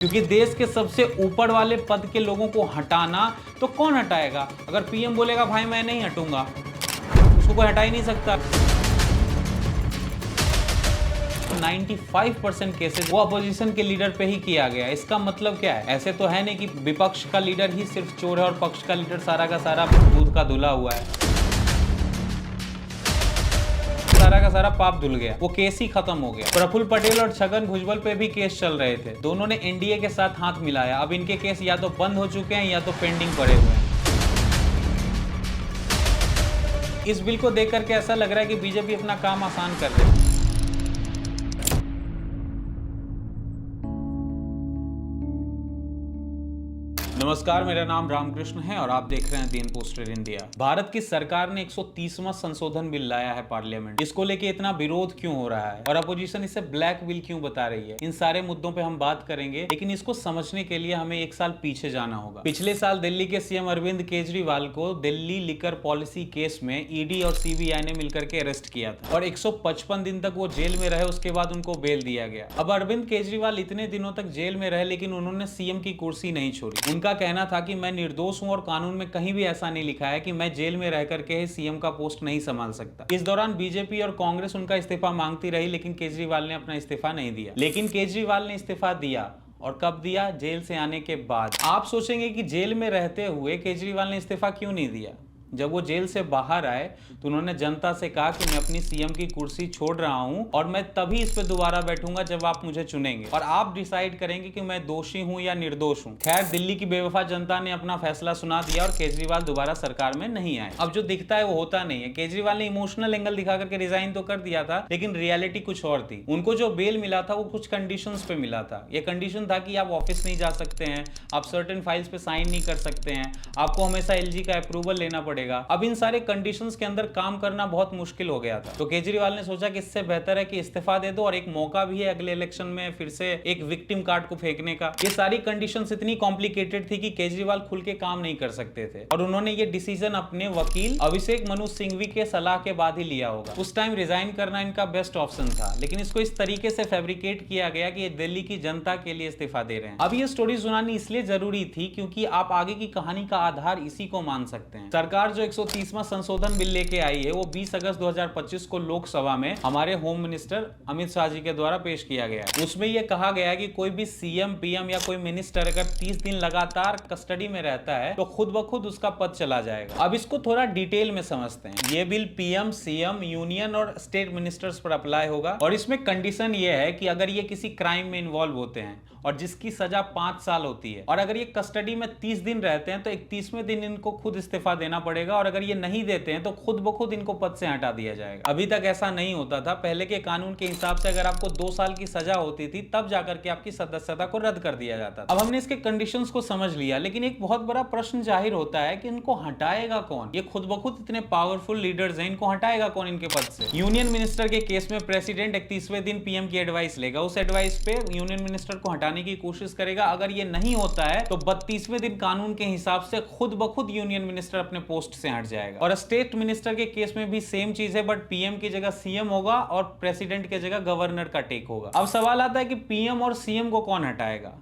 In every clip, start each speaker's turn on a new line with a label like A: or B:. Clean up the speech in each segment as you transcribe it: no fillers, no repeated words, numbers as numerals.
A: क्योंकि देश के सबसे ऊपर वाले पद के लोगों को हटाना तो कौन हटाएगा? अगर पीएम बोलेगा भाई मैं नहीं हटूंगा, उसको कोई हटा ही नहीं सकता। 95% केसेस वो अपोजिशन के लीडर पे ही किया गया। इसका मतलब क्या है? ऐसे तो है नहीं कि विपक्ष का लीडर ही सिर्फ चोर है और पक्ष का लीडर सारा का सारा दूध का धुला हुआ है, सारा का सारा पाप धुल गया। वो केस ही खत्म हो गया। प्रफुल्ल पटेल और छगन भुजबल पे भी केस चल रहे थे। दोनों ने एनडीए के साथ हाथ मिलाया। अब इनके केस या तो बंद हो चुके हैं या तो पेंडिंग पड़े हुए हैं। इस बिल को देख करके ऐसा लग रहा है कि बीजेपी अपना काम आसान कर रही है। नमस्कार, मेरा नाम रामकृष्ण है और आप देख रहे हैं द इम्पोस्टर इंडिया। भारत की सरकार ने 130वां संशोधन बिल लाया है पार्लियामेंट। इसको लेके इतना विरोध क्यों हो रहा है और अपोजिशन इसे ब्लैक बिल क्यों बता रही है, इन सारे मुद्दों पे हम बात करेंगे। लेकिन इसको समझने के लिए हमें एक साल पीछे जाना होगा। पिछले साल दिल्ली के सीएम अरविंद केजरीवाल को दिल्ली लिकर पॉलिसी केस में ईडी और सीबीआई ने मिलकर के अरेस्ट किया था और 155 दिन तक वो जेल में रहे। उसके बाद उनको बेल दिया गया। अब अरविंद केजरीवाल इतने दिनों तक जेल में रहे लेकिन उन्होंने सीएम की कुर्सी नहीं छोड़ी। उनका कहना था कि मैं निर्दोष हूं और कानून में कहीं भी ऐसा नहीं लिखा है कि मैं जेल में रह करके सीएम का पोस्ट नहीं संभाल सकता। इस दौरान बीजेपी और कांग्रेस उनका इस्तीफा मांगती रही लेकिन केजरीवाल ने अपना इस्तीफा नहीं दिया। लेकिन केजरीवाल ने इस्तीफा दिया और कब दिया? जेल से आने के बाद। आप सोचेंगे कि जेल में रहते हुए केजरीवाल ने इस्तीफा क्यों नहीं दिया? जब वो जेल से बाहर आए तो उन्होंने जनता से कहा कि मैं अपनी सीएम की कुर्सी छोड़ रहा हूं और मैं तभी इस पे दोबारा बैठूंगा जब आप मुझे चुनेंगे और आप डिसाइड करेंगे कि मैं दोषी हूं या निर्दोष हूं। खैर, दिल्ली की बेवफा जनता ने अपना फैसला सुना दिया और केजरीवाल दोबारा सरकार में नहीं आए। अब जो दिखता है वो होता नहीं है। केजरीवाल ने इमोशनल एंगल दिखा करके रिजाइन तो कर दिया था लेकिन रियलिटी कुछ और थी। उनको जो बेल मिला था वो कुछ कंडीशंस पे मिला था। ये कंडीशन था कि आप ऑफिस नहीं जा सकते हैं, आप सर्टेन फाइल्स पे साइन नहीं कर सकते हैं, आपको हमेशा एलजी का अप्रूवल लेना पड़ेगा। अब इन सारे कंडीशंस के अंदर काम करना बहुत मुश्किल हो गया था। तो केजरीवाल ने सोचा कि इससे बेहतर है कि इस्तीफा दे दो और एक मौका भी है अगले इलेक्शन में फिर से एक विक्टिम कार्ड को फेंकने का। ये सारी कंडीशंस इतनी कॉम्प्लिकेटेड थी कि केजरीवाल खुल के काम नहीं कर सकते थे और उन्होंने ये डिसीजन अपने वकील अभिषेक मनु सिंघवी के सलाह के बाद ही लिया होगा। उस टाइम रिजाइन करना इनका बेस्ट ऑप्शन था लेकिन इसको इस तरीके से फैब्रिकेट किया गया कि ये दिल्ली की जनता के लिए इस्तीफा दे रहे हैं। अब ये स्टोरी सुनानी इसलिए जरूरी थी क्योंकि आप आगे की कहानी का आधार इसी को मान सकते हैं। सरकार जो 130वां संशोधन बिल लेके आई है वो 20 अगस्त 2025 को लोकसभा में हमारे होम मिनिस्टर अमित शाह जी के द्वारा पेश किया गया है। उसमें यह कहा गया है कि कोई भी सीएम, पीएम या कोई मिनिस्टर अगर 30 दिन लगातार कस्टडी में रहता है तो खुद ब खुद उसका पद चला जाएगा। अब इसको थोड़ा डिटेल में समझते हैं। ये बिल पीएम, सीएम, यूनियन और स्टेट मिनिस्टर्स पर अप्लाई होगा और इसमें कंडीशन ये है कि अगर ये किसी क्राइम में इन्वॉल्व होते हैं और जिसकी सजा 5 साल होती है और अगर ये कस्टडी में 30 दिन रहते हैं तो 31वें दिन इनको खुद इस्तीफा देना पड़ेगा और अगर ये नहीं देते हैं तो खुद ब खुद इनको पद से हटा दिया जाएगा। अभी तक ऐसा नहीं होता था। पहले के कानून के हिसाब से अगर आपको 2 साल की सजा होती थी तब जाकर के आपकी सदस्यता को रद्द कर दिया जाता था। अब हमने इसके कंडीशंस को समझ लिया लेकिन एक बहुत बड़ा प्रश्न जाहिर होता है कि इनको हटाएगा कौन? ये खुद ब खुद इतने पावरफुल लीडर्स हैं, इनको हटाएगा कौन इनके पद से? यूनियन मिनिस्टर के केस में प्रेसिडेंट 31वें दिन पीएम की एडवाइस लेगा। उस एडवाइस पे यूनियन मिनिस्टर को हटाने की कोशिश करेगा। अगर ये नहीं होता है तो 32वें दिन कानून के हिसाब से खुद ब खुद यूनियन मिनिस्टर अपने पोस्ट से हट जाएगा। और स्टेट मिनिस्टर के केस में भी सेम चीज है बट पीएम की जगह सीएम होगा और प्रेसिडेंट की जगह गवर्नर का टेक होगा। अब सवाल आता है कि पीएम और सीएम को कौन हटाएगा?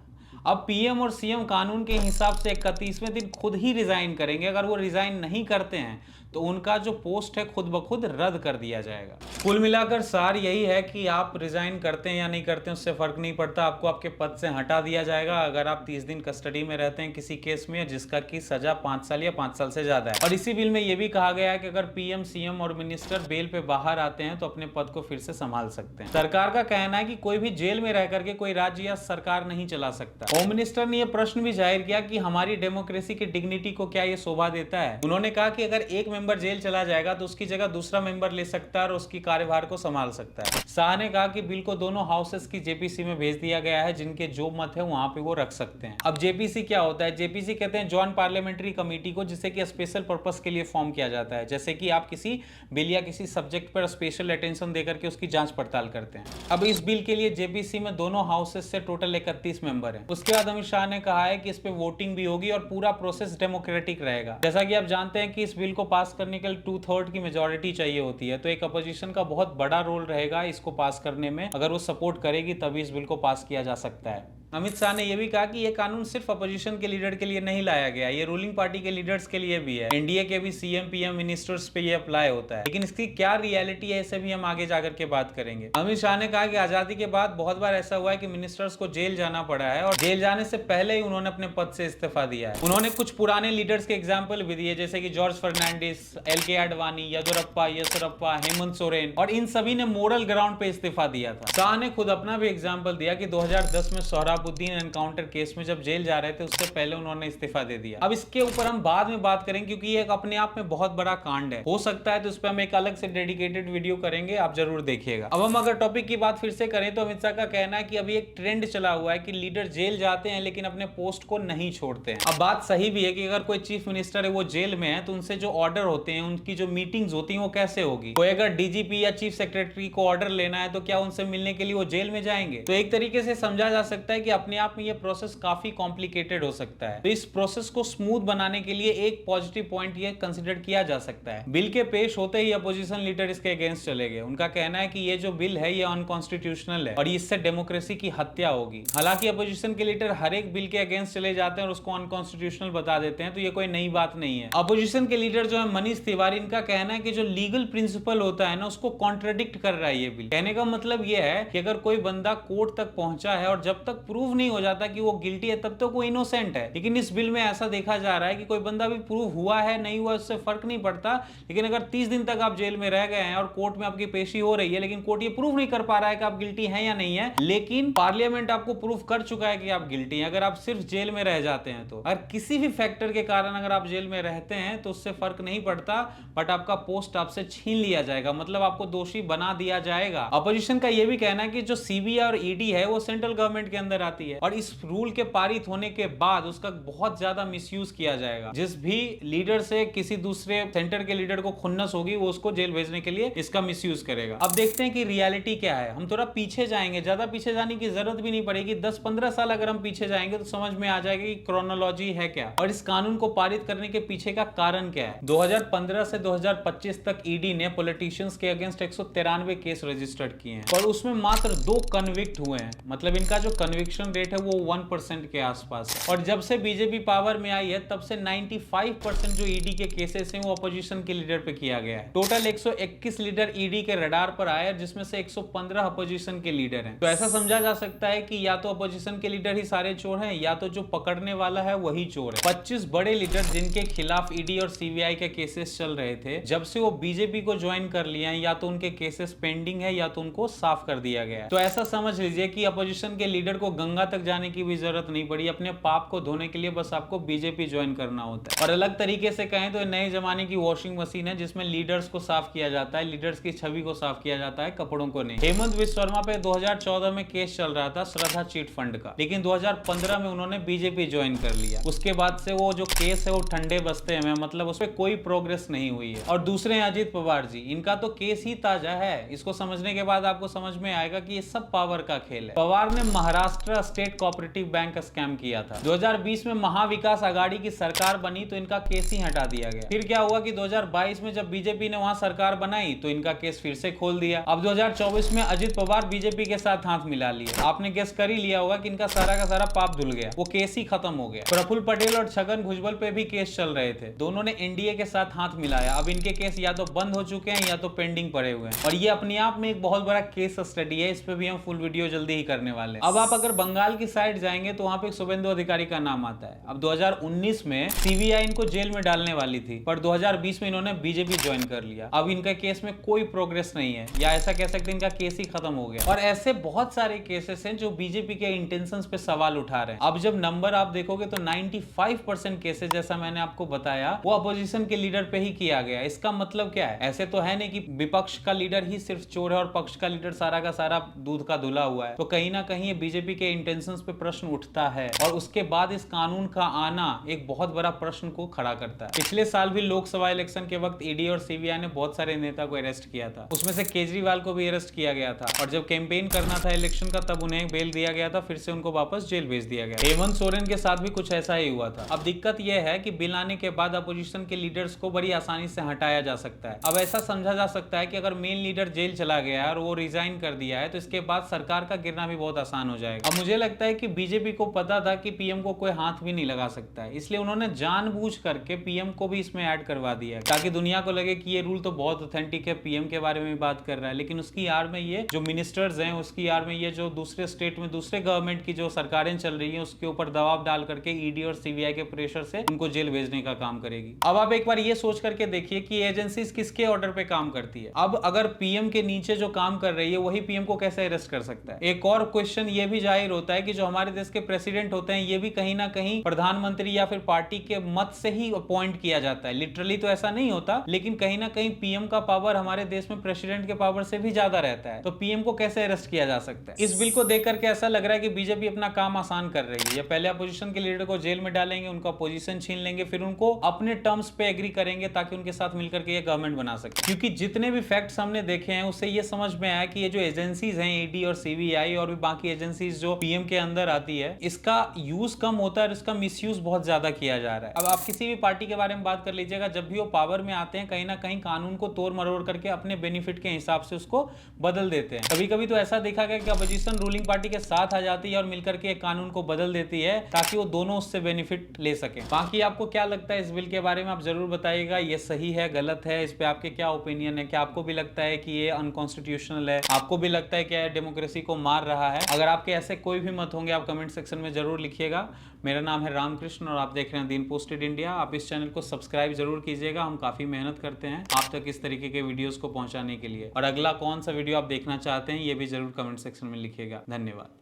A: अब पीएम और सीएम कानून के हिसाब से 31वें दिन खुद ही रिजाइन करेंगे। अगर वो रिजाइन नहीं करते हैं तो उनका जो पोस्ट है खुद ब खुद रद्द कर दिया जाएगा। कुल मिलाकर सार यही है कि आप रिजाइन करते हैं या नहीं करते हैं उससे फर्क नहीं पड़ता, आपको आपके पद से हटा दिया जाएगा अगर आप 30 दिन कस्टडी में रहते हैं किसी केस में जिसका की सजा 5 साल या 5 साल से ज्यादा है। और इसी बिल में यह भी कहा गया है कि अगर पीएम, सीएम और मिनिस्टर बेल पे बाहर आते हैं तो अपने पद को फिर से संभाल सकते हैं। सरकार का कहना है कि कोई भी जेल में रह करके कोई राज्य या सरकार नहीं चला सकता। होम मिनिस्टर ने यह प्रश्न भी जाहिर किया कि हमारी डेमोक्रेसी की डिग्निटी को क्या यह शोभा देता है। उन्होंने कहा कि अगर एक मेंबर जेल चला जाएगा तो उसकी जगह दूसरा मेंबर ले सकता है और उसकी कार्यभार को संभाल सकता है। शाह ने कहा कि बिल को दोनों हाउसेस की जेपीसी में भेज दिया गया है, जिनके जो मत है वहां पे वो रख सकते हैं। अब जेपीसी क्या होता है? जेपीसी कहते हैं जॉइंट पार्लियामेंट्री कमेटी को, जिसे कि स्पेशल पर्पस के लिए फॉर्म किया जाता है। जैसे कि आप किसी बिल या किसी सब्जेक्ट पर स्पेशल अटेंशन देकर के उसकी जांच पड़ताल करते हैं। अब इस बिल के लिए जेपीसी में दोनों हाउसेस से टोटल 31 मेंबर हैं। उसके बाद अमित शाह ने कहा है कि इस पे वोटिंग भी होगी और पूरा प्रोसेस डेमोक्रेटिक रहेगा। जैसा कि आप जानते हैं कि इस बिल को पास करने के लिए 2/3 की मेजोरिटी चाहिए होती है, तो एक अपोजिशन का बहुत बड़ा रोल रहेगा इसको पास करने में। अगर वो सपोर्ट करेगी तभी इस बिल को पास किया जा सकता है। अमित शाह ने यह भी कहा कि यह कानून सिर्फ अपोजिशन के लीडर के लिए नहीं लाया गया, ये रूलिंग पार्टी के लीडर्स के लिए भी है। एनडीए के भी सीएम पीएम मिनिस्टर्स पे ये अप्लाई होता है, लेकिन इसकी क्या रियलिटी है इसे भी हम आगे जाकर के बात करेंगे। अमित शाह ने कहा कि आजादी के बाद बहुत बार ऐसा हुआ है कि मिनिस्टर्स को जेल जाना पड़ा है और जेल जाने से पहले ही उन्होंने अपने पद से इस्तीफा दिया है। उन्होंने कुछ पुराने लीडर्स के एग्जाम्पल भी दिए, जैसे कि जॉर्ज फर्नांडिस, एल.के. आडवाणी, येदियुरप्पा, येसुरप्पा, हेमंत सोरेन, और इन सभी ने मोरल ग्राउंड पे इस्तीफा दिया था। शाह ने खुद अपना भी एग्जाम्पल दिया कि 2010 में सोहराबुद्दीन एनकाउंटर केस में जब जेल जा रहे थे उससे पहले उन्होंने इस्तीफा दे दिया। अब इसके ऊपर हम बाद में बात करेंगे क्योंकि ये अपने आप में बहुत बड़ा कांड है। हो सकता है तो इस पर हम एक अलग से डेडिकेटेड वीडियो करेंगे, आप जरूर देखिएगा। अब हम अगर टॉपिक की बात फिर से करें तो अमित शाह का कहना है कि अभी एक ट्रेंड चला हुआ है कि लीडर जेल जाते हैं लेकिन अपने पोस्ट को नहीं छोड़ते हैं। अब बात सही भी है कि अगर कोई चीफ मिनिस्टर है वो जेल में है तो उनसे जो ऑर्डर होते हैं, उनकी जो मीटिंग्स होती हैं वो कैसे होगी। कोई अगर डीजीपी या चीफ सेक्रेटरी को ऑर्डर लेना है तो क्या उनसे मिलने के लिए वो जेल में जाएंगे? तो एक तरीके से समझा जा सकता है कि अपने आप में ये प्रोसेस काफी कॉम्प्लिकेटेड हो सकता है। तो इस प्रोसेस को स्मूथ बनाने के लिए एक पॉजिटिव पॉइंट ये कंसिडर किया जा सकता है। बिल के पेश होते ही अपोजिशन लीडर इसके अगेंस्ट चले गए। उनका कहना है कि ये जो बिल है ये अनकॉन्स्टिट्यूशनल है और इससे डेमोक्रेसी की हत्या होगी। हालांकि अपोजिशन के लीडर हर एक बिल के अगेंस्ट चले जाते हैं और उसको अनकॉन्स्टिट्यूशनल बता देते हैं, तो ये कोई नई बात नहीं है। अपोजिशन के लीडर जो है मनीष तिवारी, इनका कहना है कि जो लीगल प्रिंसिपल होता है ना उसको कॉन्ट्रडिक्ट कर रहा है ये बिल। कहने का मतलब ये है कि अगर कोई बंदा कोर्ट तक पहुंचा है और जब तक प्रूव नहीं हो जाता कि वो गिल्टी है तब तक वो इनोसेंट है, लेकिन इस बिल में ऐसा देखा जा रहा है कि कोई बंदा भी प्रूव हुआ है नहीं हुआ उससे फर्क नहीं पड़ता, लेकिन अगर 30 दिन तक आप जेल में रह गए हैं और कोर्ट में आपकी पेशी हो रही है लेकिन कोर्ट ये प्रूव नहीं कर पा रहा है कि आप गिल्टी हैं या नहीं है, लेकिन पार्लियामेंट आपको प्रूव कर चुका है कि आप गिल्टी हैं, अगर आप सिर्फ जेल में रह जाते हैं तो अगर किसी भी फैक्टर के कारण अगर आप जेल में रहते हैं तो उससे फर्क नहीं पड़ता, बट आपका पोस्ट आपसे छीन लिया जाएगा, मतलब आपको दोषी बना दिया जाएगा। अपोजिशन का यह भी कहना है कि जो सीबीआई और ईडी है वो सेंट्रल गवर्नमेंट के अंदर आती है और इस रूल के पारित होने के बाद उसका बहुत ज्यादा मिसयूज किया जाएगा। जिस भी लीडर से किसी दूसरे सेंटर के लीडर को खुन्नस होगी वो उसको जेल भेजने के लिए इसका मिसयूज करेगा। अब देखते हैं कि रियलिटी क्या है। हम थोड़ा पीछे जाएंगे, ज्यादा पीछे जाने की जरूरत भी नहीं पड़ेगी, 10-15 साल अगर हम पीछे जाएंगे तो समझ में आ जाएगा कि क्रोनोलॉजी है क्या और इस कानून को पारित करने के पीछे का कारण क्या है। 2015 से 2025 तक ईडी ने पॉलिटिशियंस के अगेंस्ट 193 केस रजिस्टर्ड किए हैं और उसमें मात्र 2 कन्विक्ट हुए हैं, मतलब इनका जो कन्विक्शन रेट है वो 1% के आसपास है। और जब से बीजेपी पावर में आई है तब से 95% जो ईडी के केसेस हैं वो अपोजिशन के लीडर पे किया गया है। टोटल 121 लीडर ईडी के रडार पर आए जिसमें से 115 अपोजिशन के लीडर हैं। तो ऐसा समझा जा सकता है कि या तो अपोजिशन के लीडर ही सारे चोर हैं या तो जो पकड़ने वाला है वही चोर है। 25 बड़े लीडर जिनके खिलाफ ईडी और सीबीआई के केसेस चल रहे थे, जब से वो बीजेपी को ज्वाइन कर लिया है या तो उनके केसेस पेंडिंग है या तो उनको साफ कर दिया गया है। तो ऐसा समझ लीजिए कि अपोजिशन के लीडर को गंगा तक जाने की भी जरूरत नहीं पड़ी, अपने पाप को धोने के लिए बस आपको बीजेपी ज्वाइन करना होता है। और अलग तरीके से कहें तो नए जमाने की वॉशिंग मशीन है जिसमें लीडर्स को साफ किया जाता है, लीडर्स की छवि को साफ किया जाता है, कपड़ों को नहीं। हेमंत बिस्वा शर्मा पे 2014 में केस चल रहा था श्रद्धा चिट फंड का, लेकिन 2015 में उन्होंने बीजेपी ज्वाइन कर लिया। उसके बाद से वो जो केस है वो ठंडे बस्ते में, मतलब उस पर कोई प्रोग्रेस नहीं हुई है। और दूसरे हैं अजित पवार जी, इनका तो केस ही ताजा है। इसको समझने के बाद आपको समझ में आएगा कि ये सब पावर का खेल है। पवार ने महाराष्ट्र स्टेट कोऑपरेटिव बैंक का स्कैम किया था। 2020 में महाविकास आघाड़ी की सरकार बनी तो इनका केस ही हटा दिया गया। फिर क्या हुआ कि 2022 में जब बीजेपी ने वहां सरकार बनाई तो इनका केस फिर से खोल दिया। अब 2024 में अजित पवार बीजेपी के साथ हाथ मिला लिया। आपने गेस कर ही लिया होगा कि इनका सारा का सारा पाप धुल गया, वो केस ही खत्म हो गया। प्रफुल्ल पटेल और छगन भुजबल पे भी केस चल रहे थे, दोनों ने एनडीए के साथ हाथ मिलाया। अब इनके केस या तो बंद हो चुके हैं या तो पेंडिंग पड़े हुए हैं और ये अपने आप में एक बहुत बड़ा केस स्टडी है। इस पे भी हम फुल वीडियो जल्दी ही करने वाले हैं। अब आप अगर बंगाल की साइड जाएंगे तो वहां पे शुभेंदु अधिकारी का नाम आता है। अब 2019 में सीबीआई इनको जेल में डालने वाली थी, पर 2020 में इन्होंने बीजेपी ज्वाइन कर लिया। अब इनका केस में कोई प्रोग्रेस नहीं है, या ऐसा कह सकते हैं इनका केस ही खत्म हो गया। और ऐसे बहुत सारे केसेस हैं जो बीजेपी के इंटेंशंस पे सवाल उठा रहे हैं। अब जब नंबर आप देखोगे तो 95% केसेस, जैसा मैंने आपको बताया, वो अपोजिशन के लीडर पे ही किया गया। इसका मतलब क्या है? ऐसे तो है नहीं कि विपक्ष का लीडर ही सिर्फ चोर है और पक्ष का लीडर सारा का सारा दूध का धुला हुआ है। तो कहीं ना कहीं ये बीजेपी के इंटेंशंस पे प्रश्न उठता है और उसके बाद इस कानून का आना एक बहुत बड़ा प्रश्न को खड़ा करता है। पिछले साल भी लोकसभा इलेक्शन के वक्त ईडी और सीबीआई ने बहुत सारे नेता को अरेस्ट किया था, उसमें से केजरीवाल को भी अरेस्ट किया गया था और जब कैंपेन करना था इलेक्शन का तब उन्हें बेल दिया गया था, फिर से उनको वापस जेल भेज दिया गया। हेमंत सोरेन के साथ भी कुछ ऐसा ही हुआ था। अब दिक्कत यह है कि बिल आने के बाद अपोजिशन के लीडर्स को बड़ी आसानी से हटाया जा सकता है। अब ऐसा समझा जा सकता है कि अगर मेन लीडर जेल चला गया है और वो रिजाइन कर दिया है तो इसके बाद सरकार का गिरना भी बहुत आसान हो जाएगा। अब मुझे लगता है कि बीजेपी को पता था कि पीएम को कोई हाथ भी नहीं लगा सकता है, इसलिए उन्होंने जानबूझ करके पीएम को भी इसमें ऐड करवा दिया ताकि दुनिया को लगे कि ये रूल तो बहुत ऑथेंटिक है, पीएम के बारे में बात कर रहा है। लेकिन उसकी आड़ में ये जो मिनिस्टर्स हैं, उसकी आड़ में ये जो दूसरे स्टेट में दूसरे गवर्नमेंट की जो सरकारें चल रही है, उसके ऊपर दबाव डाल करके ईडी और सीबीआई के प्रेशर से उनको जेल भेजने का काम करेगी। अब आप एक बार ये सोच करके देखिए कि एजेंसीज किसके ऑर्डर पे काम करती है। अब अगर पीएम के नीचे जो काम कर रही है वही पीएम को कैसे अरेस्ट कर सकता है। एक और क्वेश्चन ये भी जाहिर होता है कि जो हमारे देश के प्रेसिडेंट होते हैं ये भी कहीं ना कहीं प्रधानमंत्री या फिर पार्टी के मत से ही अपॉइंट किया जाता है। लिटरली तो ऐसा नहीं होता, लेकिन कहीं ना कहीं पीएम का पावर हमारे देश में प्रेसिडेंट के पावर से भी ज्यादा रहता है। तो पीएम को कैसे अरेस्ट किया जा सकता है। इस बिल को देख करके ऐसा लग रहा है कि बीजेपी अपना काम आसान कर रही है। या पहले अपोजिशन के लीडर को जेल में डालेंगे, उनका पोजीशन छीन लेंगे, फिर उनको अपने टर्म्स पे एग्री करेंगे ताकि उनके साथ मिलकर के ये गवर्नमेंट बना सके। क्योंकि जितने भी फैक्ट्स हमने देखे हैं उससे ये समझ में आया कि ये जो एजेंसीज हैं, ईडी और सीबीआई और भी बाकी एजेंसीज जो पीएम के अंदर आती है, इसका यूज कम होता है और इसका मिसयूज बहुत ज्यादा किया जा रहा है। अब आप किसी भी पार्टी के बारे में बात कर लीजिएगा, जब भी वो पावर में आते हैं कहीं ना कहीं कानून को तोड़ मरोड़ करके अपने बेनिफिट के हिसाब से उसको बदल देते हैं। कभी कभी तो ऐसा देखा गया कि अपोजिशन रूलिंग पार्टी के साथ आ जाती है और मिलकर के कानून को बदल देती है ताकि वो दोनों उससे बेनिफिट ले सके। बाकी आपको क्या लगता है इस बिल के बारे में, आप जरूर बताइएगा। ये सही है, गलत है, इस पे आपके क्या ओपिनियन है। क्या आपको भी लगता है कि ये अनकॉन्स्टिट्यूशनल है? आपको भी लगता है कि यह डेमोक्रेसी को मार रहा है? अगर आपके ऐसे कोई भी मत होंगे आप कमेंट सेक्शन में जरूर लिखिएगा। मेरा नाम है रामकृष्ण और आप देख रहे हैं द इनपोस्टेड इंडिया। आप इस चैनल को सब्सक्राइब जरूर कीजिएगा, हम काफी मेहनत करते हैं आप तक इस तरीके के वीडियोस को पहुंचाने के लिए। और अगला कौन सा वीडियो आप देखना चाहते हैं ये भी जरूर कमेंट सेक्शन में लिखिएगा। धन्यवाद।